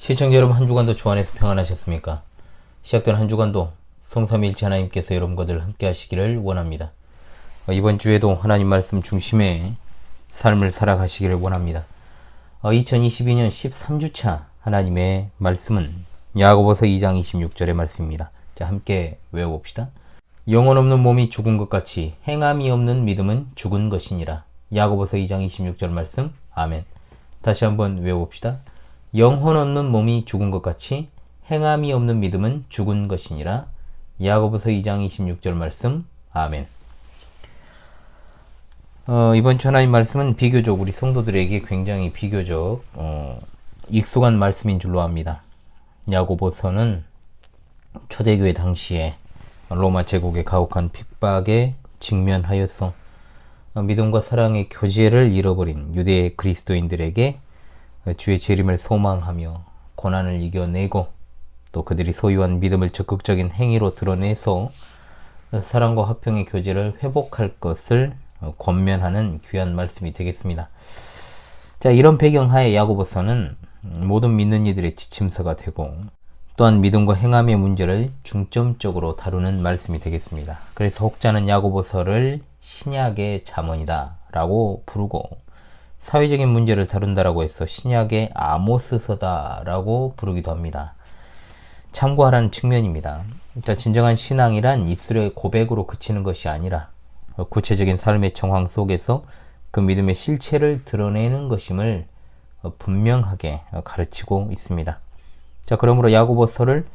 시청자 여러분, 한 주간도 주 안에서 평안하셨습니까? 시작된 한 주간도 성삼위일체 하나님께서 여러분과들 함께 하시기를 원합니다. 이번 주에도 하나님 말씀 중심의 삶을 살아가시기를 원합니다. 2022년 13주차 하나님의 말씀은 야고보서 2장 26절의 말씀입니다. 자, 함께 외워봅시다. 영혼 없는 몸이 죽은 것 같이 행함이 없는 믿음은 죽은 것이니라. 야고보서 2장 26절 말씀. 아멘. 다시 한번 외워봅시다. 영혼 없는 몸이 죽은 것 같이 행함이 없는 믿음은 죽은 것이니라. 야고보서 2장 26절 말씀. 아멘. 이번 주 하나님 말씀은 비교적 우리 성도들에게 굉장히 비교적 익숙한 말씀인 줄로 압니다. 야고보서는 초대교회 당시에 로마 제국의 가혹한 핍박에 직면하여서 믿음과 사랑의 교제를 잃어버린 유대 그리스도인들에게 주의 재림을 소망하며 고난을 이겨내고 또 그들이 소유한 믿음을 적극적인 행위로 드러내서 사랑과 화평의 교제를 회복할 것을 권면하는 귀한 말씀이 되겠습니다. 자, 이런 배경하에 야고보서는 모든 믿는 이들의 지침서가 되고 또한 믿음과 행함의 문제를 중점적으로 다루는 말씀이 되겠습니다. 그래서 혹자는 야고보서를 신약의 잠언이다 라고 부르고 사회적인 문제를 다룬다라고 해서 신약의 아모스서다 라고 부르기도 합니다. 참고하라는 측면입니다. 그러니까 진정한 신앙이란 입술의 고백으로 그치는 것이 아니라 구체적인 삶의 정황 속에서 그 믿음의 실체를 드러내는 것임을 분명하게 가르치고 있습니다. 자, 그러므로 야고보서를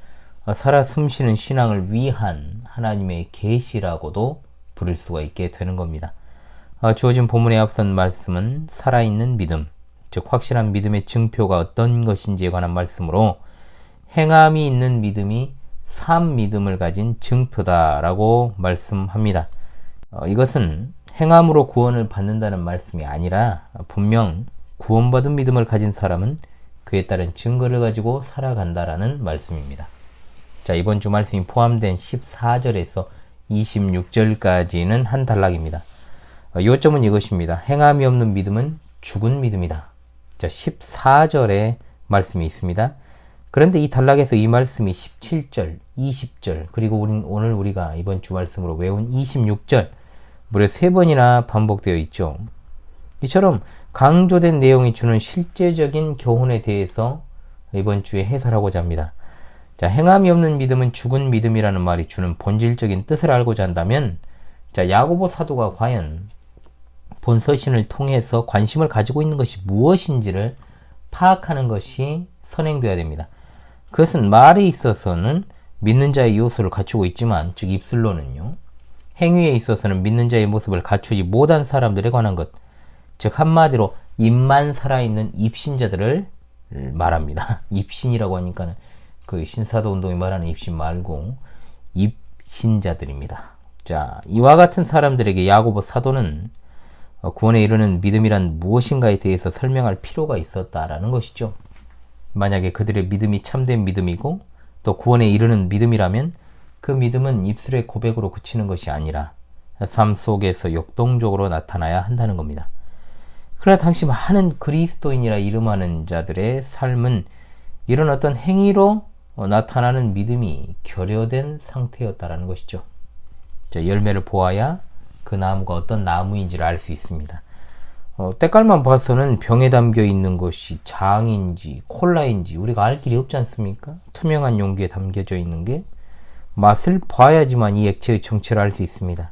살아 숨쉬는 신앙을 위한 하나님의 계시라고도 부를 수가 있게 되는 겁니다. 주어진 본문의 앞선 말씀은 살아있는 믿음, 즉 확실한 믿음의 증표가 어떤 것인지에 관한 말씀으로 행함이 있는 믿음이 산 믿음을 가진 증표다라고 말씀합니다. 이것은 행함으로 구원을 받는다는 말씀이 아니라 분명 구원받은 믿음을 가진 사람은 그에 따른 증거를 가지고 살아간다라는 말씀입니다. 자, 이번 주 말씀이 포함된 14절에서 26절까지는 한 단락입니다. 요점은 이것입니다. 행함이 없는 믿음은 죽은 믿음이다. 자, 14절에 말씀이 있습니다. 그런데 이 단락에서 이 말씀이 17절, 20절, 그리고 오늘 우리가 이번 주 말씀으로 외운 26절, 무려 3번이나 반복되어 있죠. 이처럼 강조된 내용이 주는 실제적인 교훈에 대해서 이번 주에 해설하고자 합니다. 자, 행함이 없는 믿음은 죽은 믿음이라는 말이 주는 본질적인 뜻을 알고자 한다면, 자, 야고보 사도가 과연 본 서신을 통해서 관심을 가지고 있는 것이 무엇인지를 파악하는 것이 선행되어야 됩니다. 그것은 말에 있어서는 믿는 자의 요소를 갖추고 있지만, 즉 입술로는요, 행위에 있어서는 믿는 자의 모습을 갖추지 못한 사람들에 관한 것, 즉 한마디로 입만 살아있는 입신자들을 말합니다. 입신이라고 하니까는 그 신사도 운동이 말하는 입신 말고 입신자들입니다. 자, 이와 같은 사람들에게 야고보 사도는 구원에 이르는 믿음이란 무엇인가에 대해서 설명할 필요가 있었다라는 것이죠. 만약에 그들의 믿음이 참된 믿음이고 또 구원에 이르는 믿음이라면 그 믿음은 입술의 고백으로 그치는 것이 아니라 삶 속에서 역동적으로 나타나야 한다는 겁니다. 그러나 당시 많은 그리스도인이라 이름하는 자들의 삶은 이런 어떤 행위로 나타나는 믿음이 결여된 상태였다라는 것이죠. 자, 열매를 보아야 그 나무가 어떤 나무인지를 알 수 있습니다. 때깔만 봐서는 병에 담겨 있는 것이 장인지 콜라인지 우리가 알 길이 없지 않습니까? 투명한 용기에 담겨져 있는 게 맛을 봐야지만 이 액체의 정체를 알 수 있습니다.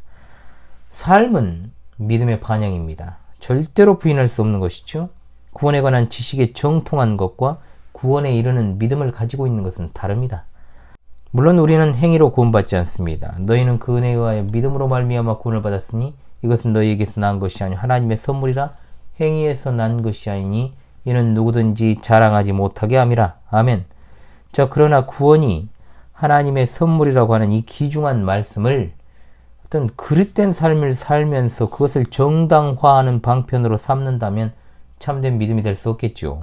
삶은 믿음의 반영입니다. 절대로 부인할 수 없는 것이죠. 구원에 관한 지식에 정통한 것과 구원에 이르는 믿음을 가지고 있는 것은 다릅니다. 물론 우리는 행위로 구원받지 않습니다. 너희는 그 은혜에 의하여 믿음으로 말미암아 구원을 받았으니 이것은 너희에게서 난 것이 아니요 하나님의 선물이라. 행위에서 난 것이 아니니 이는 누구든지 자랑하지 못하게 함이라. 아멘. 자, 그러나 구원이 하나님의 선물이라고 하는 이 귀중한 말씀을 어떤 그릇된 삶을 살면서 그것을 정당화하는 방편으로 삼는다면 참된 믿음이 될 수 없겠죠.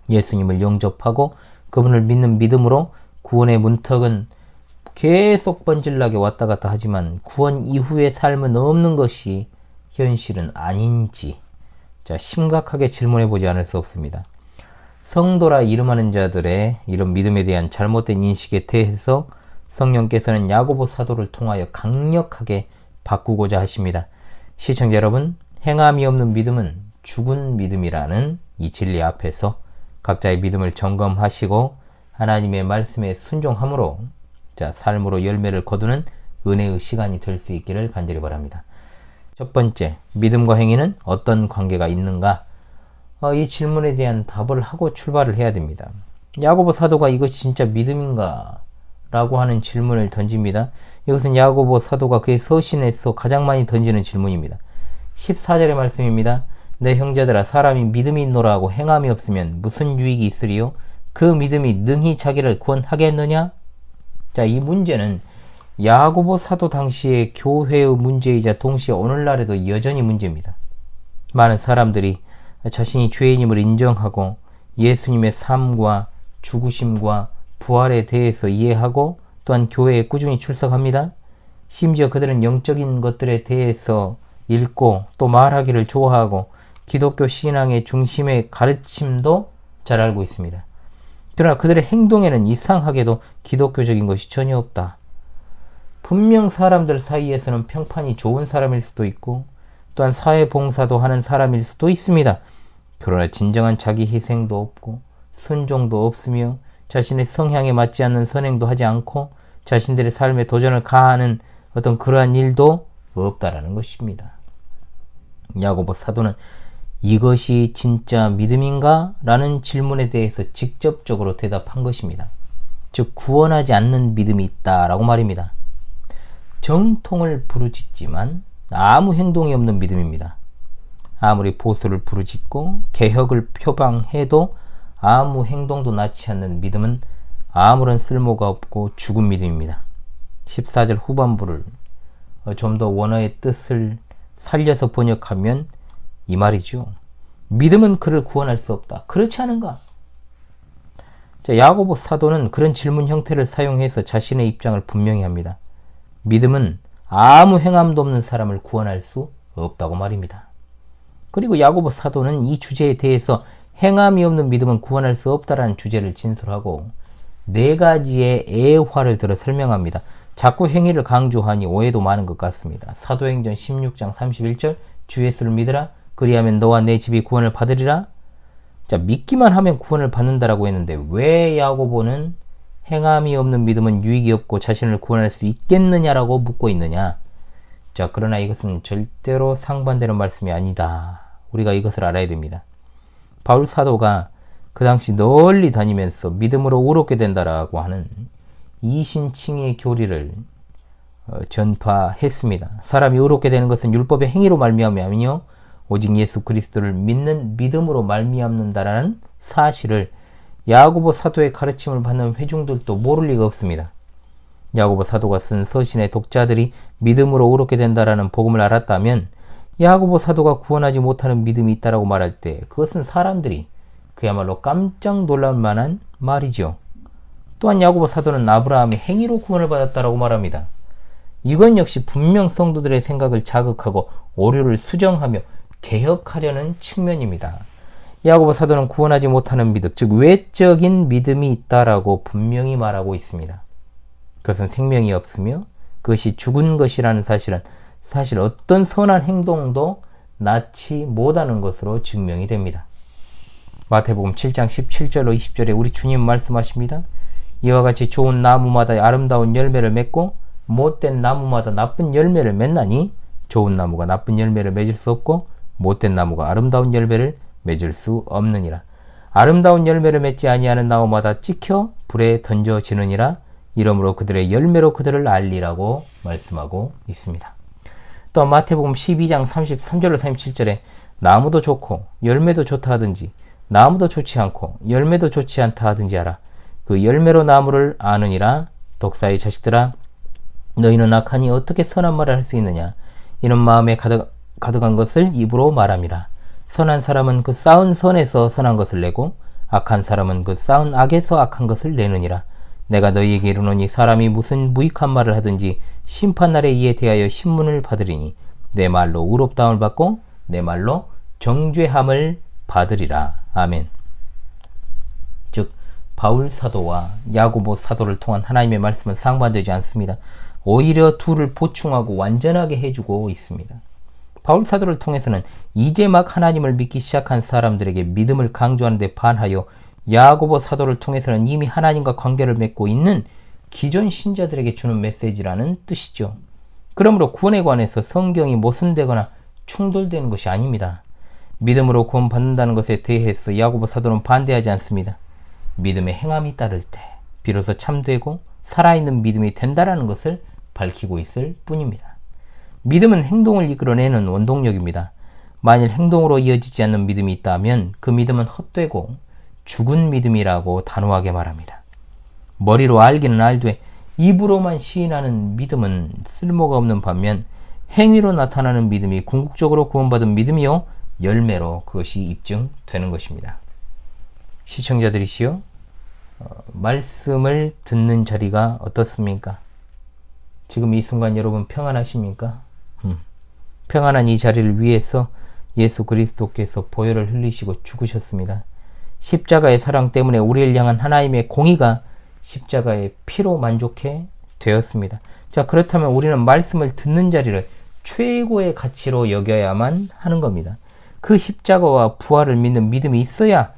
예수님을 영접하고 그분을 믿는 믿음으로 구원의 문턱은 계속 번질나게 왔다 갔다 하지만 구원 이후의 삶은 없는 것이 현실은 아닌지, 자, 심각하게 질문해 보지 않을 수 없습니다. 성도라 이름하는 자들의 이런 믿음에 대한 잘못된 인식에 대해서 성령께서는 야고보 사도를 통하여 강력하게 바꾸고자 하십니다. 시청자 여러분, 행함이 없는 믿음은 죽은 믿음이라는 이 진리 앞에서 각자의 믿음을 점검하시고 하나님의 말씀에 순종함으로 삶으로 열매를 거두는 은혜의 시간이 될 수 있기를 간절히 바랍니다. 첫 번째, 믿음과 행위는 어떤 관계가 있는가? 이 질문에 대한 답을 하고 출발을 해야 됩니다. 야고보 사도가 이것이 진짜 믿음인가? 라고 하는 질문을 던집니다. 이것은 야고보 사도가 그의 서신에서 가장 많이 던지는 질문입니다. 14절의 말씀입니다. 내 형제들아, 사람이 믿음이 있노라 하고 행함이 없으면 무슨 유익이 있으리요? 그 믿음이 능히 자기를 구원하겠느냐? 자, 이 문제는 야고보 사도 당시의 교회의 문제이자 동시에 오늘날에도 여전히 문제입니다. 많은 사람들이 자신이 죄인임을 인정하고 예수님의 삶과 죽으심과 부활에 대해서 이해하고 또한 교회에 꾸준히 출석합니다. 심지어 그들은 영적인 것들에 대해서 읽고 또 말하기를 좋아하고 기독교 신앙의 중심의 가르침도 잘 알고 있습니다. 그러나 그들의 행동에는 이상하게도 기독교적인 것이 전혀 없다. 분명 사람들 사이에서는 평판이 좋은 사람일 수도 있고 또한 사회봉사도 하는 사람일 수도 있습니다. 그러나 진정한 자기 희생도 없고 순종도 없으며 자신의 성향에 맞지 않는 선행도 하지 않고 자신들의 삶에 도전을 가하는 어떤 그러한 일도 없다라는 것입니다. 야고보 사도는 이것이 진짜 믿음인가? 라는 질문에 대해서 직접적으로 대답한 것입니다. 즉 구원하지 않는 믿음이 있다라고 말입니다. 정통을 부르짖지만 아무 행동이 없는 믿음입니다. 아무리 보수를 부르짖고 개혁을 표방해도 아무 행동도 낳지 않는 믿음은 아무런 쓸모가 없고 죽은 믿음입니다. 14절 후반부를 좀 더 원어의 뜻을 살려서 번역하면 이 말이죠. 믿음은 그를 구원할 수 없다. 그렇지 않은가? 자, 야고보 사도는 그런 질문 형태를 사용해서 자신의 입장을 분명히 합니다. 믿음은 아무 행함도 없는 사람을 구원할 수 없다고 말입니다. 그리고 야고보 사도는 이 주제에 대해서 행함이 없는 믿음은 구원할 수 없다라는 주제를 진술하고 네 가지의 애화를 들어 설명합니다. 자꾸 행위를 강조하니 오해도 많은 것 같습니다. 사도행전 16장 31절 주 예수를 믿으라 그리하면 너와 내 집이 구원을 받으리라. 자, 믿기만 하면 구원을 받는다라고 했는데 왜 야고보는 행함이 없는 믿음은 유익이 없고 자신을 구원할 수 있겠느냐라고 묻고 있느냐? 자, 그러나 이것은 절대로 상반되는 말씀이 아니다. 우리가 이것을 알아야 됩니다. 바울 사도가 그 당시 널리 다니면서 믿음으로 의롭게 된다라고 하는 이신칭의 교리를 전파했습니다. 사람이 의롭게 되는 것은 율법의 행위로 말미암이 아니요 오직 예수 그리스도를 믿는 믿음으로 말미암는다라는 사실을 야고보 사도의 가르침을 받는 회중들도 모를 리가 없습니다. 야고보 사도가 쓴 서신의 독자들이 믿음으로 의롭게 된다라는 복음을 알았다면 야고보 사도가 구원하지 못하는 믿음이 있다라고 말할 때 그것은 사람들이 그야말로 깜짝 놀랄 만한 말이죠. 또한 야고보 사도는 아브라함이 행위로 구원을 받았다라고 말합니다. 이건 역시 분명 성도들의 생각을 자극하고 오류를 수정하며 개혁하려는 측면입니다. 야고보 사도는 구원하지 못하는 믿음, 즉 외적인 믿음이 있다라고 분명히 말하고 있습니다. 그것은 생명이 없으며 그것이 죽은 것이라는 사실은 사실 어떤 선한 행동도 낳지 못하는 것으로 증명이 됩니다. 마태복음 7장 17절로 20절에 우리 주님 말씀하십니다. 이와 같이 좋은 나무마다 아름다운 열매를 맺고 못된 나무마다 나쁜 열매를 맺나니 좋은 나무가 나쁜 열매를 맺을 수 없고 못된 나무가 아름다운 열매를 맺을 수 없느니라. 아름다운 열매를 맺지 아니하는 나무마다 찍혀 불에 던져지느니라. 이러므로 그들의 열매로 그들을 알리라고 말씀하고 있습니다. 또 마태복음 12장 33절로 37절에 나무도 좋고 열매도 좋다 하든지 나무도 좋지 않고 열매도 좋지 않다 하든지 하라. 그 열매로 나무를 아느니라. 독사의 자식들아 너희는 악하니 어떻게 선한 말을 할 수 있느냐. 이는 마음에 가득한 것을 입으로 말함이라. 선한 사람은 그 쌓은 선에서 선한 것을 내고 악한 사람은 그 쌓은 악에서 악한 것을 내느니라. 내가 너희에게 이르노니 사람이 무슨 무익한 말을 하든지 심판날에 이에 대하여 신문을 받으리니 내 말로 의롭다함을 받고 내 말로 정죄함을 받으리라. 아멘. 바울 사도와 야고보 사도를 통한 하나님의 말씀은 상반되지 않습니다. 오히려 둘을 보충하고 완전하게 해주고 있습니다. 바울 사도를 통해서는 이제 막 하나님을 믿기 시작한 사람들에게 믿음을 강조하는 데 반하여 야고보 사도를 통해서는 이미 하나님과 관계를 맺고 있는 기존 신자들에게 주는 메시지라는 뜻이죠. 그러므로 구원에 관해서 성경이 모순되거나 충돌되는 것이 아닙니다. 믿음으로 구원받는다는 것에 대해서 야고보 사도는 반대하지 않습니다. 믿음의 행함이 따를 때 비로소 참되고 살아있는 믿음이 된다라는 것을 밝히고 있을 뿐입니다. 믿음은 행동을 이끌어내는 원동력입니다. 만일 행동으로 이어지지 않는 믿음이 있다면 그 믿음은 헛되고 죽은 믿음이라고 단호하게 말합니다. 머리로 알기는 알되 입으로만 시인하는 믿음은 쓸모가 없는 반면 행위로 나타나는 믿음이 궁극적으로 구원받은 믿음이요 열매로 그것이 입증되는 것입니다. 시청자들이시여, 말씀을 듣는 자리가 어떻습니까? 지금 이 순간 여러분 평안하십니까? 평안한 이 자리를 위해서 예수 그리스도께서 보혈을 흘리시고 죽으셨습니다. 십자가의 사랑 때문에 우리를 향한 하나님의 공의가 십자가의 피로 만족해 되었습니다. 자, 그렇다면 우리는 말씀을 듣는 자리를 최고의 가치로 여겨야만 하는 겁니다. 그 십자가와 부활을 믿는 믿음이 있어야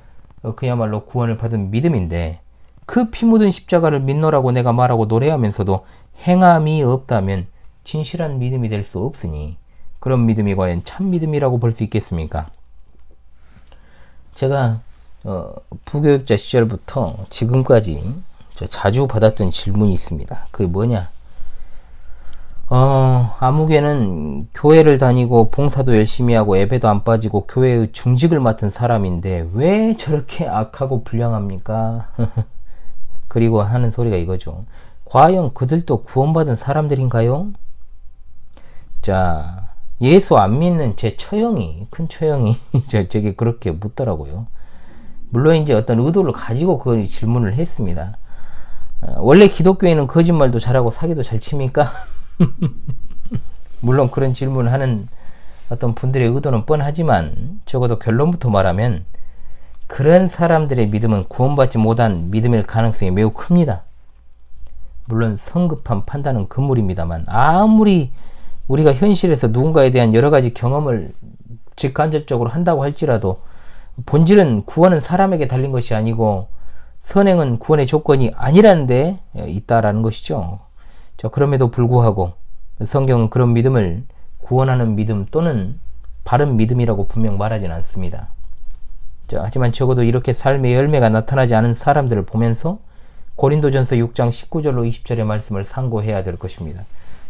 그야말로 구원을 받은 믿음인데, 그 피 묻은 십자가를 믿노라고 내가 말하고 노래하면서도 행함이 없다면 진실한 믿음이 될 수 없으니 그런 믿음이 과연 참 믿음이라고 볼 수 있겠습니까? 제가 부교육자 시절부터 지금까지 자주 받았던 질문이 있습니다. 그게 뭐냐? 아무개는 교회를 다니고 봉사도 열심히 하고 예배도 안 빠지고 교회의 중직을 맡은 사람인데 왜 저렇게 악하고 불량합니까? 그리고 하는 소리가 이거죠. 과연 그들도 구원받은 사람들인가요? 자, 예수 안 믿는 제 처형이, 큰 처형이 저게 그렇게 묻더라고요. 물론 이제 어떤 의도를 가지고 그 질문을 했습니다. 원래 기독교인은 거짓말도 잘하고 사기도 잘 칩니까? 물론 그런 질문을 하는 어떤 분들의 의도는 뻔하지만 적어도 결론부터 말하면 그런 사람들의 믿음은 구원받지 못한 믿음일 가능성이 매우 큽니다. 물론 성급한 판단은 금물입니다만, 아무리 우리가 현실에서 누군가에 대한 여러 가지 경험을 직간접적으로 한다고 할지라도 본질은 구원은 사람에게 달린 것이 아니고 선행은 구원의 조건이 아니라는 데 있다라는 것이죠. 자, 그럼에도 불구하고 성경은 그런 믿음을 구원하는 믿음 또는 바른 믿음이라고 분명 말하진 않습니다. 자, 하지만 적어도 이렇게 삶의 열매가 나타나지 않은 사람들을 보면서 고린도전서 6장 19절로 20절의 말씀을 상고해야 될 것입니다.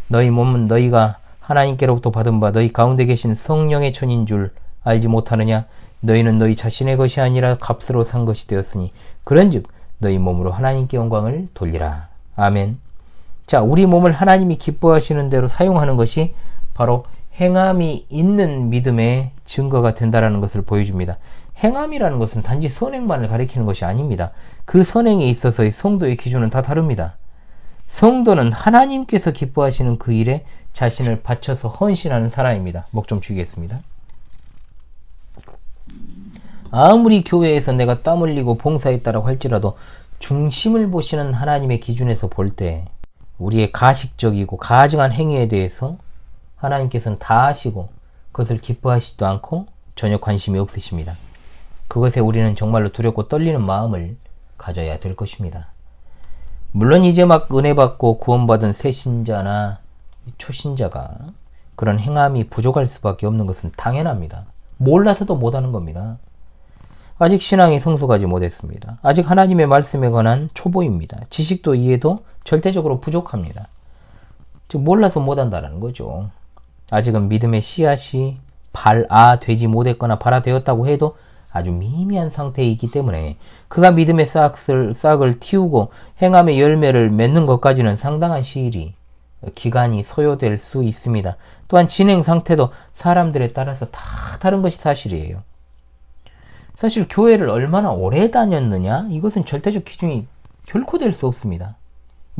너희 몸은 너희가 하나님께로부터 받은 바 너희 가운데 계신 성령의 천인 줄 알지 못하느냐? 너희는 너희 자신의 것이 아니라 값으로 산 것이 되었으니 그런즉 너희 몸으로 하나님께 영광을 돌리라. 아멘. 자, 우리 몸을 하나님이 기뻐하시는 대로 사용하는 것이 바로 행함이 있는 믿음의 증거가 된다는 것을 보여줍니다. 행함이라는 것은 단지 선행만을 가리키는 것이 아닙니다. 그 선행에 있어서의 성도의 기준은 다 다릅니다. 성도는 하나님께서 기뻐하시는 그 일에 자신을 바쳐서 헌신하는 사람입니다. 목 좀 죽이겠습니다. 아무리 교회에서 내가 땀 흘리고 봉사했다라고 할지라도 중심을 보시는 하나님의 기준에서 볼 때 우리의 가식적이고 가증한 행위에 대해서 하나님께서는 다 아시고 그것을 기뻐하시지도 않고 전혀 관심이 없으십니다. 그것에 우리는 정말로 두렵고 떨리는 마음을 가져야 될 것입니다. 물론 이제 막 은혜 받고 구원받은 새 신자나 초신자가 그런 행함이 부족할 수밖에 없는 것은 당연합니다. 몰라서도 못하는 겁니다. 아직 신앙이 성숙하지 못했습니다. 아직 하나님의 말씀에 관한 초보입니다. 지식도 이해도 절대적으로 부족합니다. 즉 몰라서 못한다는 거죠. 아직은 믿음의 씨앗이 발아되지 못했거나 발아되었다고 해도 아주 미미한 상태에 있기 때문에 그가 믿음의 싹을 틔우고 행함의 열매를 맺는 것까지는 상당한 기간이 소요될 수 있습니다. 또한 진행 상태도 사람들에 따라서 다 다른 것이 사실이에요. 사실 교회를 얼마나 오래 다녔느냐? 이것은 절대적 기준이 결코 될 수 없습니다.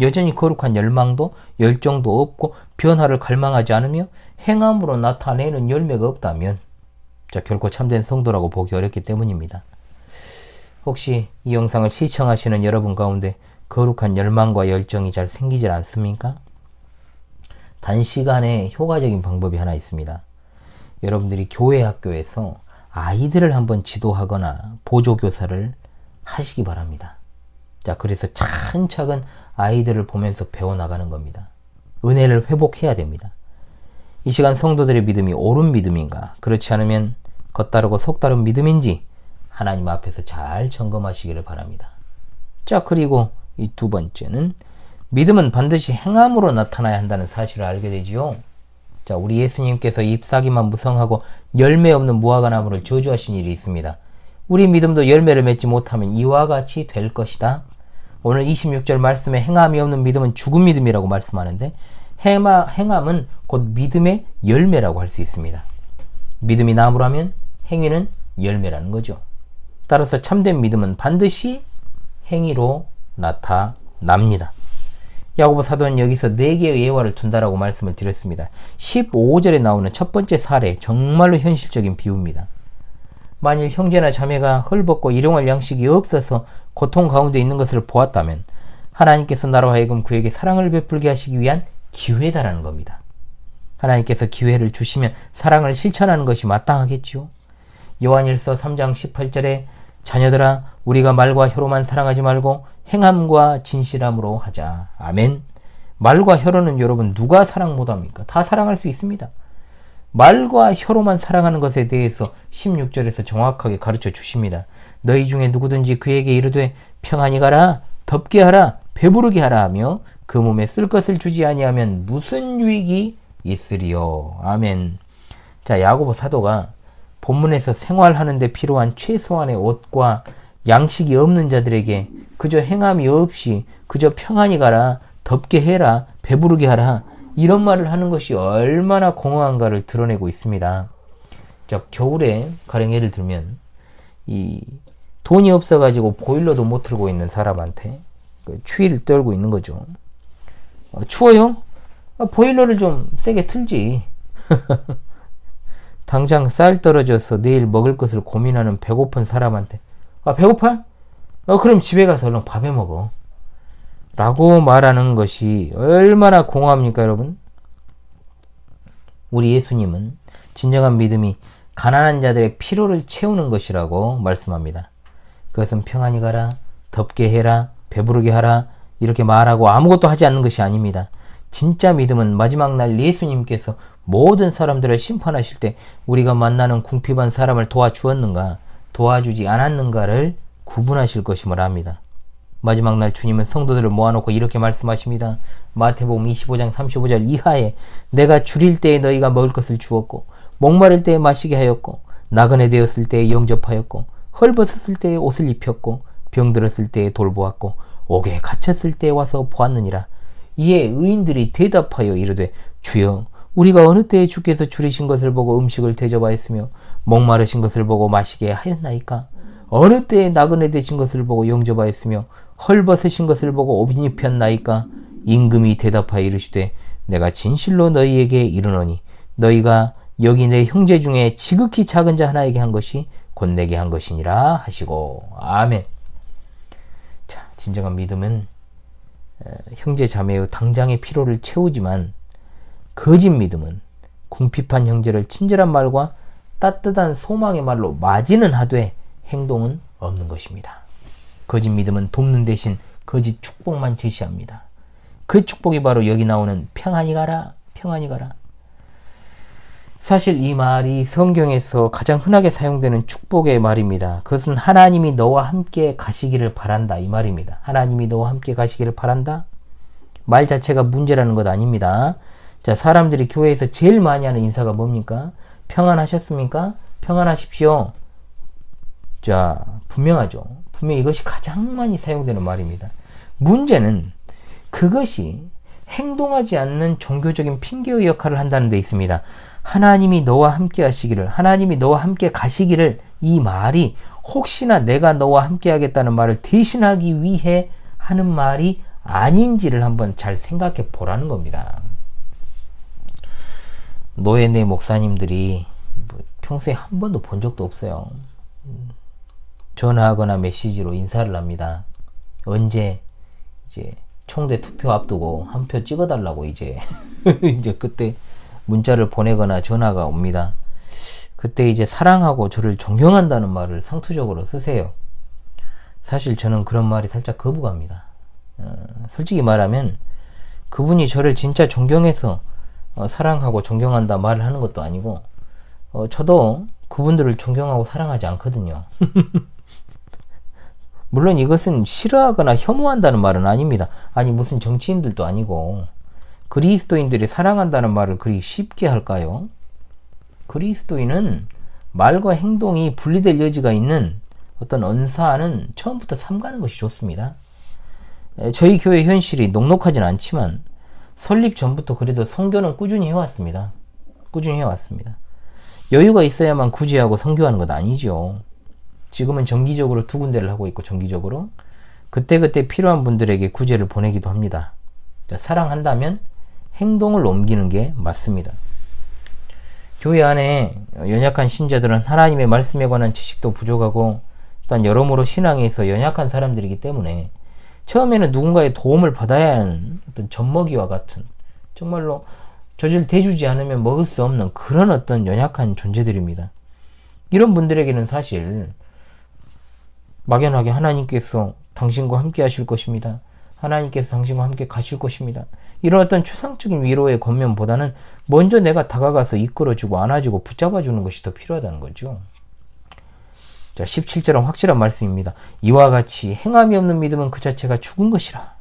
여전히 거룩한 열망도 열정도 없고 변화를 갈망하지 않으며 행함으로 나타내는 열매가 없다면 결코 참된 성도라고 보기 어렵기 때문입니다. 혹시 이 영상을 시청하시는 여러분 가운데 거룩한 열망과 열정이 잘 생기질 않습니까? 단시간에 효과적인 방법이 하나 있습니다. 여러분들이 교회 학교에서 아이들을 한번 지도하거나 보조교사를 하시기 바랍니다. 자, 그래서 차근차근 아이들을 보면서 배워나가는 겁니다. 은혜를 회복해야 됩니다. 이 시간 성도들의 믿음이 옳은 믿음인가, 그렇지 않으면 겉다르고 속다른 믿음인지 하나님 앞에서 잘 점검하시기를 바랍니다. 자, 그리고 이 두 번째는 믿음은 반드시 행함으로 나타나야 한다는 사실을 알게 되지요. 자, 우리 예수님께서 잎사귀만 무성하고 열매 없는 무화과 나무를 저주하신 일이 있습니다. 우리 믿음도 열매를 맺지 못하면 이와 같이 될 것이다. 오늘 26절 말씀에 행함이 없는 믿음은 죽은 믿음이라고 말씀하는데, 행함은 곧 믿음의 열매라고 할 수 있습니다. 믿음이 나무라면 행위는 열매라는 거죠. 따라서 참된 믿음은 반드시 행위로 나타납니다. 야고보 사도는 여기서 4개의 예화를 둔다라고 말씀을 드렸습니다. 15절에 나오는 첫 번째 사례, 정말로 현실적인 비유입니다. 만일 형제나 자매가 헐벗고 일용할 양식이 없어서 고통 가운데 있는 것을 보았다면 하나님께서 나로 하여금 그에게 사랑을 베풀게 하시기 위한 기회다라는 겁니다. 하나님께서 기회를 주시면 사랑을 실천하는 것이 마땅하겠지요. 요한일서 3장 18절에 자녀들아, 우리가 말과 혀로만 사랑하지 말고 행함과 진실함으로 하자. 아멘. 말과 혀로는 여러분 누가 사랑 못합니까? 다 사랑할 수 있습니다. 말과 혀로만 사랑하는 것에 대해서 16절에서 정확하게 가르쳐 주십니다. 너희 중에 누구든지 그에게 이르되 평안히 가라, 덥게 하라, 배부르게 하라 하며 그 몸에 쓸 것을 주지 아니하면 무슨 유익이 있으리요. 아멘. 자, 야고보 사도가 본문에서 생활하는 데 필요한 최소한의 옷과 양식이 없는 자들에게 그저 행함이 없이 그저 평안히 가라, 덥게 해라, 배부르게 하라, 이런 말을 하는 것이 얼마나 공허한가를 드러내고 있습니다. 자, 겨울에 가령 예를 들면 이 돈이 없어가지고 보일러도 못 틀고 있는 사람한테 추위를 떨고 있는 거죠. 추워요? 보일러를 좀 세게 틀지. 당장 쌀 떨어져서 내일 먹을 것을 고민하는 배고픈 사람한테 배고파? 그럼 집에 가서 얼른 밥해 먹어. 라고 말하는 것이 얼마나 공허합니까, 여러분? 우리 예수님은 진정한 믿음이 가난한 자들의 피로를 채우는 것이라고 말씀합니다. 그것은 평안히 가라, 덥게 해라, 배부르게 하라, 이렇게 말하고 아무것도 하지 않는 것이 아닙니다. 진짜 믿음은 마지막 날 예수님께서 모든 사람들을 심판하실 때 우리가 만나는 궁핍한 사람을 도와주었는가, 도와주지 않았는가를 구분하실 것임을 압니다. 마지막 날 주님은 성도들을 모아놓고 이렇게 말씀하십니다. 마태복음 25장 35절 이하에 내가 줄일 때에 너희가 먹을 것을 주었고, 목마를 때에 마시게 하였고, 나그네 되었을 때에 영접하였고, 헐벗었을 때에 옷을 입혔고, 병들었을 때에 돌보았고, 옥에 갇혔을 때에 와서 보았느니라. 이에 의인들이 대답하여 이르되 주여, 우리가 어느 때에 주께서 줄이신 것을 보고 음식을 대접하였으며 목마르신 것을 보고 마시게 하였나이까? 어느 때에 나그네 되신 것을 보고 영접하였으며 헐벗으신 것을 보고 옷 입혔나이까? 임금이 대답하여 이르시되 내가 진실로 너희에게 이르노니 너희가 여기 내 형제 중에 지극히 작은 자 하나에게 한 것이 곧 내게 한 것이니라 하시고. 아멘. 자, 진정한 믿음은 형제 자매의 당장의 필요를 채우지만, 거짓 믿음은 궁핍한 형제를 친절한 말과 따뜻한 소망의 말로 맞이는 하되 행동은 없는 것입니다. 거짓 믿음은 돕는 대신 거짓 축복만 제시합니다. 그 축복이 바로 여기 나오는 평안히 가라, 평안히 가라. 사실 이 말이 성경에서 가장 흔하게 사용되는 축복의 말입니다. 그것은 하나님이 너와 함께 가시기를 바란다, 이 말입니다. 하나님이 너와 함께 가시기를 바란다? 말 자체가 문제라는 것 아닙니다. 자, 사람들이 교회에서 제일 많이 하는 인사가 뭡니까? 평안하셨습니까? 평안하십시오. 자, 분명하죠. 분명히 이것이 가장 많이 사용되는 말입니다. 문제는 그것이 행동하지 않는 종교적인 핑계의 역할을 한다는 데 있습니다. 하나님이 너와 함께 하시기를, 하나님이 너와 함께 가시기를, 이 말이 혹시나 내가 너와 함께 하겠다는 말을 대신하기 위해 하는 말이 아닌지를 한번 잘 생각해 보라는 겁니다. 노예네 목사님들이 평소에 한 번도 본 적도 없어요. 전화하거나 메시지로 인사를 합니다. 언제 이제 총대 투표 앞두고 한 표 찍어달라고 이제 이제 그때 문자를 보내거나 전화가 옵니다. 그때 이제 사랑하고 저를 존경한다는 말을 상투적으로 쓰세요. 사실 저는 그런 말이 살짝 거부갑니다. 솔직히 말하면 그분이 저를 진짜 존경해서 사랑하고 존경한다 말을 하는 것도 아니고 저도 그분들을 존경하고 사랑하지 않거든요. 물론 이것은 싫어하거나 혐오한다는 말은 아닙니다. 아니 무슨 정치인들도 아니고 그리스도인들이 사랑한다는 말을 그리 쉽게 할까요? 그리스도인은 말과 행동이 분리될 여지가 있는 어떤 언사는 처음부터 삼가는 것이 좋습니다. 저희 교회 현실이 녹록하진 않지만 설립 전부터 그래도 선교는 꾸준히 해왔습니다. 꾸준히 해왔습니다. 여유가 있어야만 구제하고 선교하는 것 아니죠. 지금은 정기적으로 2군데를 하고 있고 정기적으로 그때그때 필요한 분들에게 구제를 보내기도 합니다. 사랑한다면 행동을 옮기는 게 맞습니다. 교회 안에 연약한 신자들은 하나님의 말씀에 관한 지식도 부족하고 일단 여러모로 신앙에 있어 연약한 사람들이기 때문에 처음에는 누군가의 도움을 받아야 하는 어떤 젖먹이와 같은 정말로 젖을 대주지 않으면 먹을 수 없는 그런 어떤 연약한 존재들입니다. 이런 분들에게는 사실 막연하게 하나님께서 당신과 함께 하실 것입니다. 하나님께서 당신과 함께 가실 것입니다. 이런 어떤 추상적인 위로의 권면보다는 먼저 내가 다가가서 이끌어주고 안아주고 붙잡아주는 것이 더 필요하다는 거죠. 자, 17절은 확실한 말씀입니다. 이와 같이 행함이 없는 믿음은 그 자체가 죽은 것이라.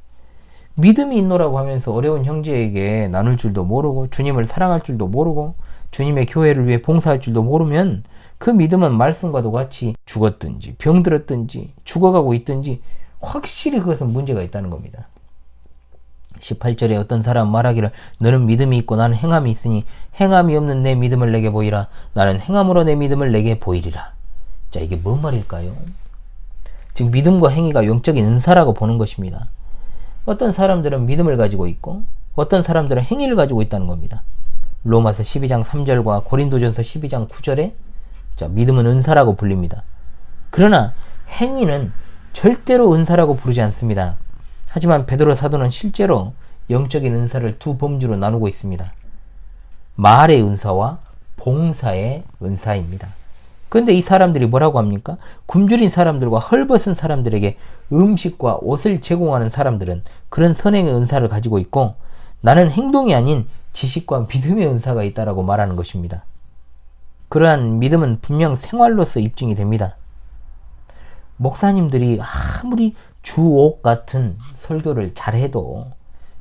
믿음이 있노라고 하면서 어려운 형제에게 나눌 줄도 모르고 주님을 사랑할 줄도 모르고 주님의 교회를 위해 봉사할 줄도 모르면 그 믿음은 말씀과도 같이 죽었든지 병들었든지 죽어가고 있든지 확실히 그것은 문제가 있다는 겁니다. 18절에 어떤 사람 말하기를 너는 믿음이 있고 나는 행함이 있으니 행함이 없는 내 믿음을 내게 보이라. 나는 행함으로 내 믿음을 내게 보이리라. 자, 이게 뭔 말일까요? 즉 믿음과 행위가 영적인 은사라고 보는 것입니다. 어떤 사람들은 믿음을 가지고 있고 어떤 사람들은 행위를 가지고 있다는 겁니다. 로마서 12장 3절과 고린도전서 12장 9절에 자, 믿음은 은사라고 불립니다. 그러나 행위는 절대로 은사라고 부르지 않습니다. 하지만 베드로 사도는 실제로 영적인 은사를 두 범주로 나누고 있습니다. 말의 은사와 봉사의 은사입니다. 그런데 이 사람들이 뭐라고 합니까? 굶주린 사람들과 헐벗은 사람들에게 음식과 옷을 제공하는 사람들은 그런 선행의 은사를 가지고 있고 나는 행동이 아닌 지식과 믿음의 은사가 있다라고 말하는 것입니다. 그러한 믿음은 분명 생활로서 입증이 됩니다. 목사님들이 아무리 주옥 같은 설교를 잘해도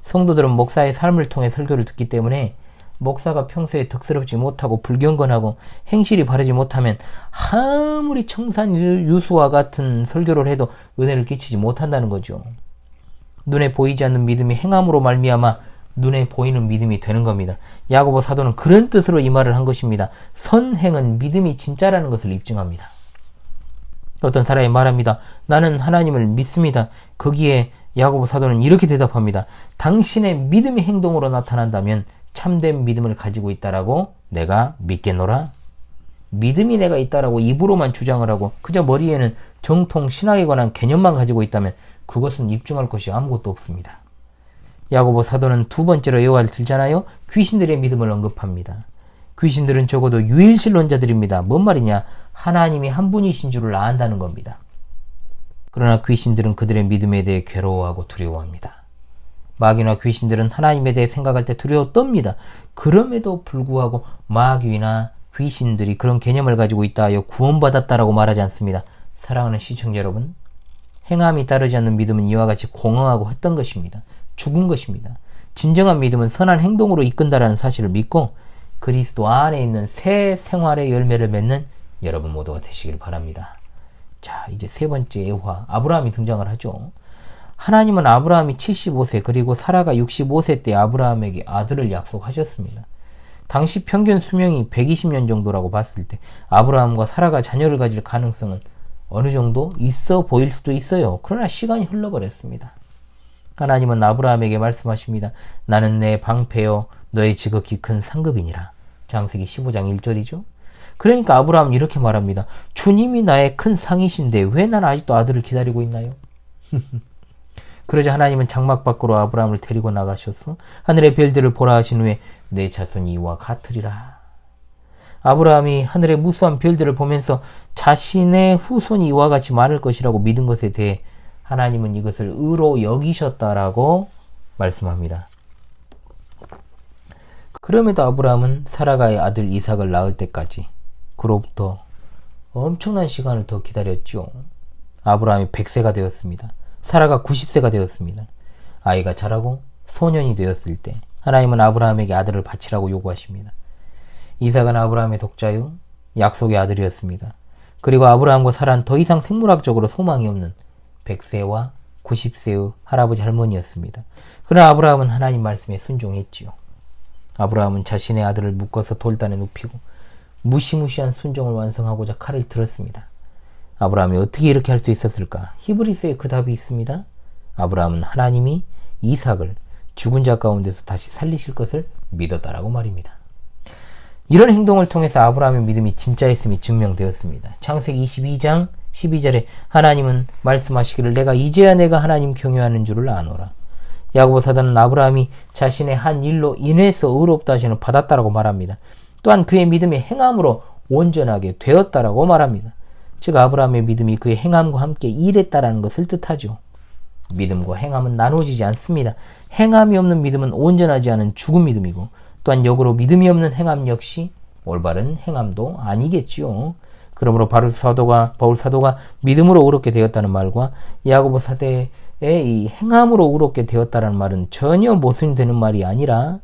성도들은 목사의 삶을 통해 설교를 듣기 때문에 목사가 평소에 덕스럽지 못하고 불경건하고 행실이 바르지 못하면 아무리 청산유수와 같은 설교를 해도 은혜를 끼치지 못한다는 거죠. 눈에 보이지 않는 믿음이 행함으로 말미암아 눈에 보이는 믿음이 되는 겁니다. 야고보 사도는 그런 뜻으로 이 말을 한 것입니다. 선행은 믿음이 진짜라는 것을 입증합니다. 어떤 사람이 말합니다. 나는 하나님을 믿습니다. 거기에 야고보 사도는 이렇게 대답합니다. 당신의 믿음이 행동으로 나타난다면 참된 믿음을 가지고 있다라고 내가 믿겠노라. 믿음이 내가 있다라고 입으로만 주장을 하고 그저 머리에는 정통 신학에 관한 개념만 가지고 있다면 그것은 입증할 것이 아무것도 없습니다. 야고보 사도는 두 번째로 예화를 들잖아요. 귀신들의 믿음을 언급합니다. 귀신들은 적어도 유일신론자들입니다. 뭔 말이냐? 하나님이 한 분이신 줄을 안다는 겁니다. 그러나 귀신들은 그들의 믿음에 대해 괴로워하고 두려워합니다. 마귀나 귀신들은 하나님에 대해 생각할 때 두려워 떱니다. 그럼에도 불구하고 마귀나 귀신들이 그런 개념을 가지고 있다 하여 구원받았다라고 말하지 않습니다. 사랑하는 시청자 여러분, 행함이 따르지 않는 믿음은 이와 같이 공허하고 헛된 것입니다. 죽은 것입니다. 진정한 믿음은 선한 행동으로 이끈다라는 사실을 믿고 그리스도 안에 있는 새 생활의 열매를 맺는 여러분 모두가 되시길 바랍니다. 자, 이제 세 번째 예화, 아브라함이 등장을 하죠. 하나님은 아브라함이 75세 그리고 사라가 65세 때 아브라함에게 아들을 약속하셨습니다. 당시 평균 수명이 120년 정도라고 봤을 때 아브라함과 사라가 자녀를 가질 가능성은 어느 정도 있어 보일 수도 있어요. 그러나 시간이 흘러버렸습니다. 하나님은 아브라함에게 말씀하십니다. 나는 내 방패요 너의 지극히 큰 상급이니라. 창세기 15장 1절이죠. 그러니까 아브라함은 이렇게 말합니다. 주님이 나의 큰 상이신데 왜 난 아직도 아들을 기다리고 있나요? 그러자 하나님은 장막 밖으로 아브라함을 데리고 나가셔서 하늘의 별들을 보라 하신 후에 내 자손이 이와 같으리라. 아브라함이 하늘의 무수한 별들을 보면서 자신의 후손이 이와 같이 많을 것이라고 믿은 것에 대해 하나님은 이것을 의로 여기셨다라고 말씀합니다. 그럼에도 아브라함은 사라가의 아들 이삭을 낳을 때까지 그로부터 엄청난 시간을 더 기다렸죠. 아브라함이 100세가 되었습니다. 사라가 90세가 되었습니다. 아이가 자라고 소년이 되었을 때 하나님은 아브라함에게 아들을 바치라고 요구하십니다. 이삭은 아브라함의 독자요 약속의 아들이었습니다. 그리고 아브라함과 사라는 더 이상 생물학적으로 소망이 없는 100세와 90세의 할아버지 할머니였습니다. 그러나 아브라함은 하나님 말씀에 순종했지요. 아브라함은 자신의 아들을 묶어서 돌단에 눕히고 무시무시한 순종을 완성하고자 칼을 들었습니다. 아브라함이 어떻게 이렇게 할 수 있었을까? 히브리서에 그 답이 있습니다. 아브라함은 하나님이 이삭을 죽은 자 가운데서 다시 살리실 것을 믿었다라고 말입니다. 이런 행동을 통해서 아브라함의 믿음이 진짜였음이 증명되었습니다. 창세기 22장 12절에 하나님은 말씀하시기를 내가 하나님 경외하는 줄을 아노라. 야고보 사도는 아브라함이 자신의 한 일로 인해서 의롭다 하심을 받았다라고 말합니다. 또한 그의 믿음의 행함으로 온전하게 되었다라고 말합니다. 즉 아브라함의 믿음이 그의 행함과 함께 일했다라는 것을 뜻하죠. 믿음과 행함은 나눠지지 않습니다. 행함이 없는 믿음은 온전하지 않은 죽은 믿음이고 또한 역으로 믿음이 없는 행함 역시 올바른 행함도 아니겠지요. 그러므로 바울 사도가 믿음으로 의롭게 되었다는 말과 야고보 사도의 이 행함으로 의롭게 되었다는 말은 전혀 모순되는 말이 아니라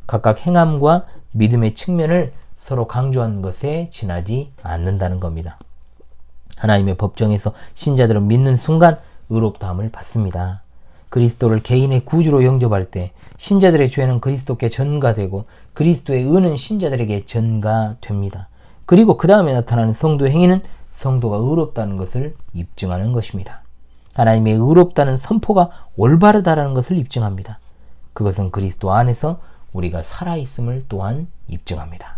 각각 행함과 믿음의 측면을 서로 강조한 것에 지나지 않는다는 겁니다. 하나님의 법정에서 신자들은 믿는 순간 의롭다함을 받습니다. 그리스도를 개인의 구주로 영접할 때 신자들의 죄는 그리스도께 전가되고 그리스도의 의는 신자들에게 전가됩니다. 그리고 그 다음에 나타나는 성도의 행위는 성도가 의롭다는 것을 입증하는 것입니다. 하나님의 의롭다는 선포가 올바르다라는 것을 입증합니다. 그것은 그리스도 안에서 우리가 살아있음을 또한 입증합니다.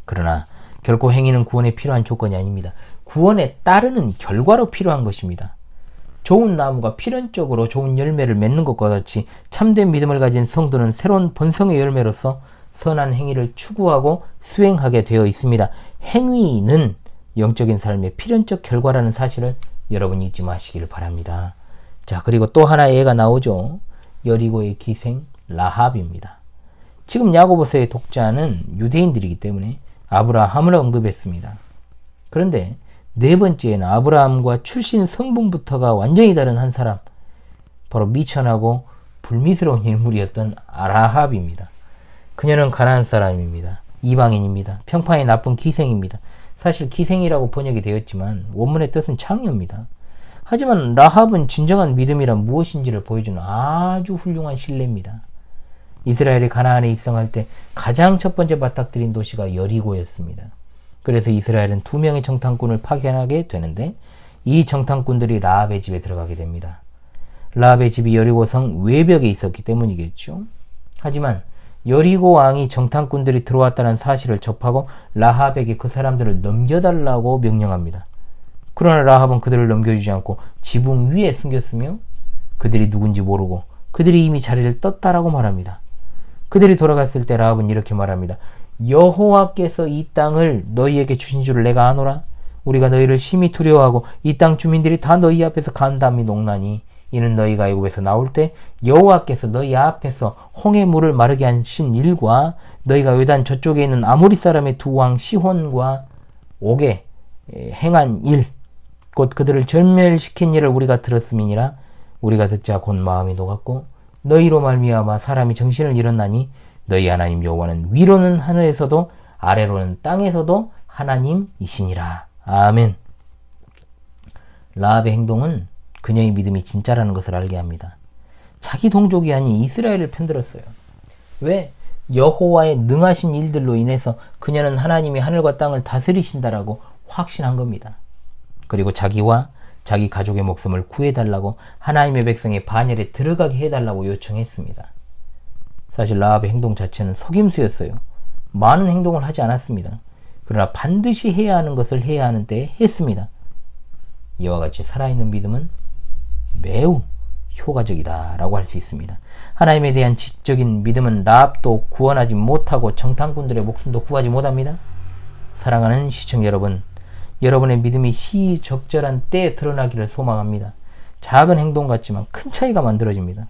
그러나 결코 행위는 구원에 필요한 조건이 아닙니다. 구원에 따르는 결과로 필요한 것입니다. 좋은 나무가 필연적으로 좋은 열매를 맺는 것과 같이 참된 믿음을 가진 성도는 새로운 본성의 열매로서 선한 행위를 추구하고 수행하게 되어 있습니다. 행위는 영적인 삶의 필연적 결과라는 사실을 여러분 잊지 마시기를 바랍니다. 자, 그리고 또 하나의 예가 나오죠. 여리고의 기생 라합입니다. 지금 야고보서의 독자는 유대인들이기 때문에 아브라함을 언급했습니다. 그런데 네 번째에는 아브라함과 출신 성분부터가 완전히 다른 한 사람, 바로 미천하고 불미스러운 인물이었던 라합입니다. 그녀는 가나안 사람입니다. 이방인입니다. 평판이 나쁜 기생입니다. 사실 기생이라고 번역이 되었지만 원문의 뜻은 창녀입니다. 하지만 라합은 진정한 믿음이란 무엇인지를 보여주는 아주 훌륭한 신뢰입니다. 이스라엘이 가나안에 입성할 때 가장 첫 번째 맞닥뜨린 도시가 여리고였습니다. 그래서 이스라엘은 2명의 정탐꾼을 파견하게 되는데 이 정탐꾼들이 라합의 집에 들어가게 됩니다. 라합의 집이 여리고성 외벽에 있었기 때문이겠죠. 하지만 여리고 왕이 정탐꾼들이 들어왔다는 사실을 접하고 라합에게 그 사람들을 넘겨달라고 명령합니다. 그러나 라합은 그들을 넘겨주지 않고 지붕 위에 숨겼으며 그들이 누군지 모르고 그들이 이미 자리를 떴다라고 말합니다. 그들이 돌아갔을 때 라합은 이렇게 말합니다. 여호와께서 이 땅을 너희에게 주신 줄을 내가 아노라. 우리가 너희를 심히 두려워하고 이 땅 주민들이 다 너희 앞에서 간담이 녹나니 이는 너희가 애굽에서 나올 때 여호와께서 너희 앞에서 홍해 물을 마르게 하신 일과 너희가 요단 저쪽에 있는 아모리 사람의 두 왕 시혼과 옥에 행한 일, 곧 그들을 절멸시킨 일을 우리가 들었음이니라. 우리가 듣자 곧 마음이 녹았고 너희로 말미암아 사람이 정신을 잃었나니 너희 하나님 여호와는 위로는 하늘에서도 아래로는 땅에서도 하나님이시니라. 아멘. 라합의 행동은 그녀의 믿음이 진짜라는 것을 알게 합니다. 자기 동족이 아닌 이스라엘을 편들었어요. 왜? 여호와의 능하신 일들로 인해서 그녀는 하나님이 하늘과 땅을 다스리신다라고 확신한 겁니다. 그리고 자기와 자기 가족의 목숨을 구해달라고 하나님의 백성의 반열에 들어가게 해달라고 요청했습니다. 사실 라합의 행동 자체는 속임수였어요. 많은 행동을 하지 않았습니다. 그러나 반드시 해야 하는 것을 해야 하는 때에 했습니다. 이와 같이 살아있는 믿음은 매우 효과적이다 라고 할 수 있습니다. 하나님에 대한 지적인 믿음은 라합도 구원하지 못하고 정탐꾼들의 목숨도 구하지 못합니다. 사랑하는 시청자 여러분, 여러분의 믿음이 시적절한 때에 드러나기를 소망합니다. 작은 행동 같지만 큰 차이가 만들어집니다.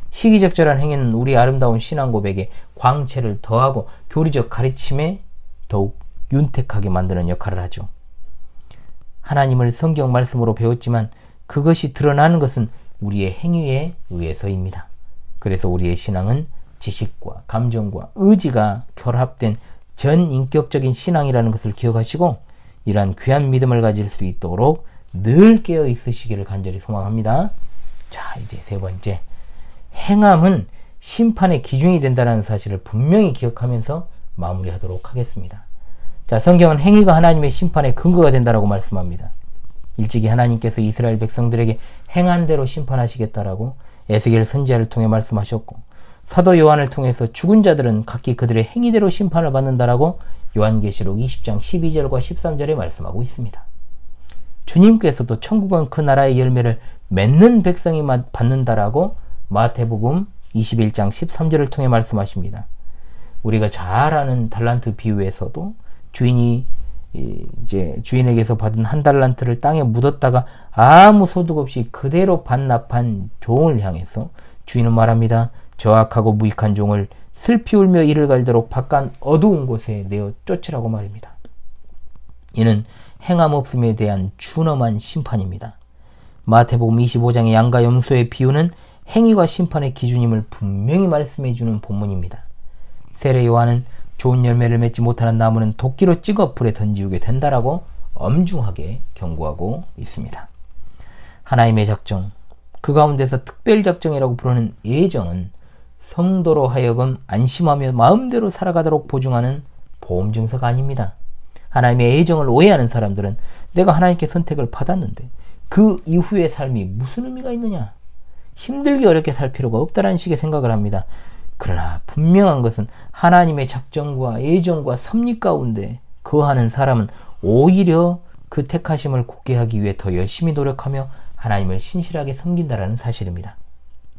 시기적절한 행위는 우리 아름다운 신앙 고백에 광채를 더하고 교리적 가르침에 더욱 윤택하게 만드는 역할을 하죠. 하나님을 성경 말씀으로 배웠지만 그것이 드러나는 것은 우리의 행위에 의해서입니다. 그래서 우리의 신앙은 지식과 감정과 의지가 결합된 전인격적인 신앙이라는 것을 기억하시고 이러한 귀한 믿음을 가질 수 있도록 늘 깨어 있으시기를 간절히 소망합니다. 자, 이제 세 번째, 행함은 심판의 기준이 된다는 사실을 분명히 기억하면서 마무리하도록 하겠습니다. 자, 성경은 행위가 하나님의 심판의 근거가 된다라고 말씀합니다. 일찍이 하나님께서 이스라엘 백성들에게 행한 대로 심판하시겠다라고 에스겔 선지자를 통해 말씀하셨고, 사도 요한을 통해서 죽은 자들은 각기 그들의 행위대로 심판을 받는다라고 요한계시록 20장 12절과 13절에 말씀하고 있습니다. 주님께서도 천국은 그 나라의 열매를 맺는 백성이 받는다라고 마태복음 21장 13절을 통해 말씀하십니다. 우리가 잘 아는 달란트 비유에서도 주인이 이제 주인에게서 받은 한 달란트를 땅에 묻었다가 아무 소득 없이 그대로 반납한 종을 향해서 주인은 말합니다. 저 악하고 무익한 종을 슬피 울며 이를 갈도록 바깥 어두운 곳에 내어 쫓으라고 말입니다. 이는 행함 없음에 대한 준엄한 심판입니다. 마태복음 25장의 양과 염소의 비유는 행위와 심판의 기준임을 분명히 말씀해 주는 본문입니다. 세례 요한은 좋은 열매를 맺지 못하는 나무는 도끼로 찍어 불에 던지우게 된다라고 엄중하게 경고하고 있습니다. 하나님의 작정, 그 가운데서 특별 작정이라고 부르는 예정은 성도로 하여금 안심하며 마음대로 살아가도록 보증하는 보험 증서가 아닙니다. 하나님의 예정을 오해하는 사람들은 내가 하나님께 선택을 받았는데 그 이후의 삶이 무슨 의미가 있느냐, 힘들게 어렵게 살 필요가 없다라는 식의 생각을 합니다. 그러나 분명한 것은 하나님의 작정과 예정과 섭리 가운데 거하는 사람은 오히려 그 택하심을 굳게 하기 위해 더 열심히 노력하며 하나님을 신실하게 섬긴다라는 사실입니다.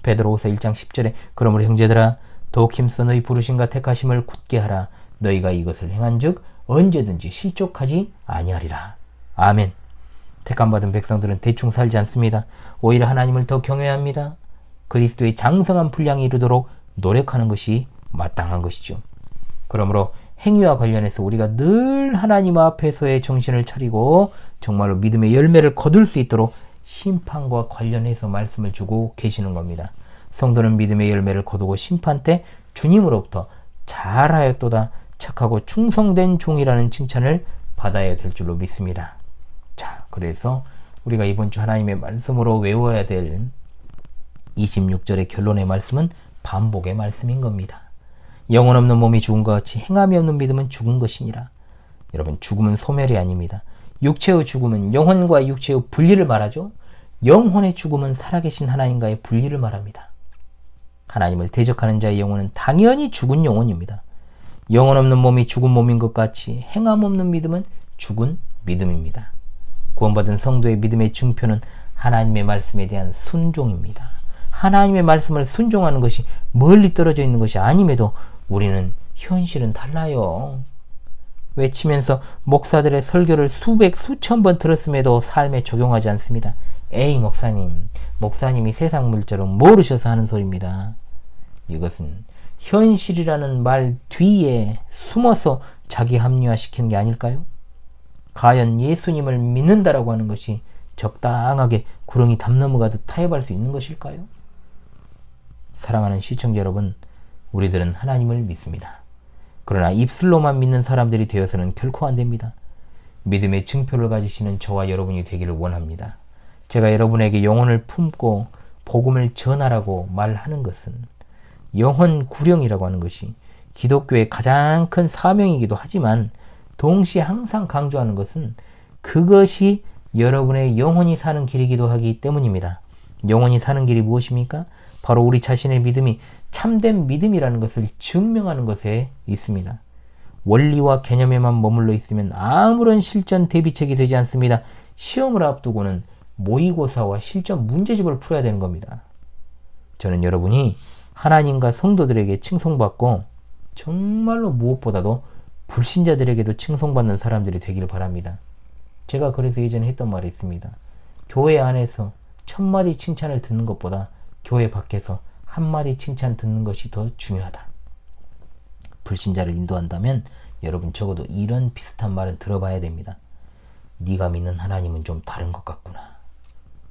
베드로후서 1장 10절에 그러므로 형제들아 더욱 힘써 너희 부르심과 택하심을 굳게 하라. 너희가 이것을 행한즉 언제든지 실족하지 아니하리라. 아멘. 택함받은 백성들은 대충 살지 않습니다. 오히려 하나님을 더 경외합니다. 그리스도의 장성한 분량이 이르도록 노력하는 것이 마땅한 것이죠. 그러므로 행위와 관련해서 우리가 늘 하나님 앞에서의 정신을 차리고 정말로 믿음의 열매를 거둘 수 있도록 심판과 관련해서 말씀을 주고 계시는 겁니다. 성도는 믿음의 열매를 거두고 심판 때 주님으로부터 잘하였도다 착하고 충성된 종이라는 칭찬을 받아야 될 줄로 믿습니다. 자, 그래서 우리가 이번 주 하나님의 말씀으로 외워야 될 26절의 결론의 말씀은 반복의 말씀인 겁니다. 영혼 없는 몸이 죽은 것 같이 행함이 없는 믿음은 죽은 것이니라. 여러분, 죽음은 소멸이 아닙니다. 육체의 죽음은 영혼과 육체의 분리를 말하죠. 영혼의 죽음은 살아계신 하나님과의 분리를 말합니다. 하나님을 대적하는 자의 영혼은 당연히 죽은 영혼입니다. 영혼 없는 몸이 죽은 몸인 것 같이 행함 없는 믿음은 죽은 믿음입니다. 구원받은 성도의 믿음의 증표는 하나님의 말씀에 대한 순종입니다. 하나님의 말씀을 순종하는 것이 멀리 떨어져 있는 것이 아님에도 우리는 현실은 달라요. 외치면서 목사들의 설교를 수백 수천 번 들었음에도 삶에 적용하지 않습니다. 에이 목사님이 세상 물자로 모르셔서 하는 소리입니다. 이것은 현실이라는 말 뒤에 숨어서 자기 합리화시키는 게 아닐까요? 과연 예수님을 믿는다라고 하는 것이 적당하게 구렁이 담 넘어가듯 타협할 수 있는 것일까요? 사랑하는 시청자 여러분, 우리들은 하나님을 믿습니다. 그러나 입술로만 믿는 사람들이 되어서는 결코 안 됩니다. 믿음의 증표를 가지시는 저와 여러분이 되기를 원합니다. 제가 여러분에게 영혼을 품고 복음을 전하라고 말하는 것은 영혼 구령이라고 하는 것이 기독교의 가장 큰 사명이기도 하지만 동시에 항상 강조하는 것은 그것이 여러분의 영혼이 사는 길이기도 하기 때문입니다. 영혼이 사는 길이 무엇입니까? 바로 우리 자신의 믿음이 참된 믿음이라는 것을 증명하는 것에 있습니다. 원리와 개념에만 머물러 있으면 아무런 실전 대비책이 되지 않습니다. 시험을 앞두고는 모의고사와 실전 문제집을 풀어야 되는 겁니다. 저는 여러분이 하나님과 성도들에게 칭송받고 정말로 무엇보다도 불신자들에게도 칭송받는 사람들이 되길 바랍니다. 제가 그래서 예전에 했던 말이 있습니다. 교회 안에서 1000마디 칭찬을 듣는 것보다 교회 밖에서 한마디 칭찬 듣는 것이 더 중요하다. 불신자를 인도한다면 여러분 적어도 이런 비슷한 말은 들어봐야 됩니다. 네가 믿는 하나님은 좀 다른 것 같구나.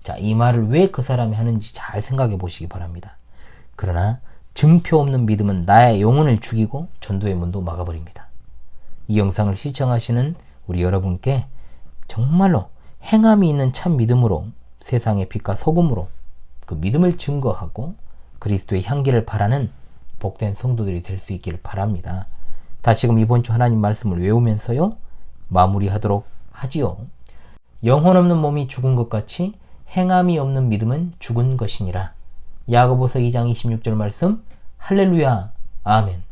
자, 이 말을 왜 그 사람이 하는지 잘 생각해 보시기 바랍니다. 그러나 증표 없는 믿음은 나의 영혼을 죽이고 전도의 문도 막아버립니다. 이 영상을 시청하시는 우리 여러분께 정말로 행함이 있는 참 믿음으로 세상의 빛과 소금으로 그 믿음을 증거하고 그리스도의 향기를 바라는 복된 성도들이 될 수 있기를 바랍니다. 다시금 이번 주 하나님 말씀을 외우면서요 마무리하도록 하지요. 영혼 없는 몸이 죽은 것 같이 행함이 없는 믿음은 죽은 것이니라. 야고보서 2장 26절 말씀. 할렐루야. 아멘.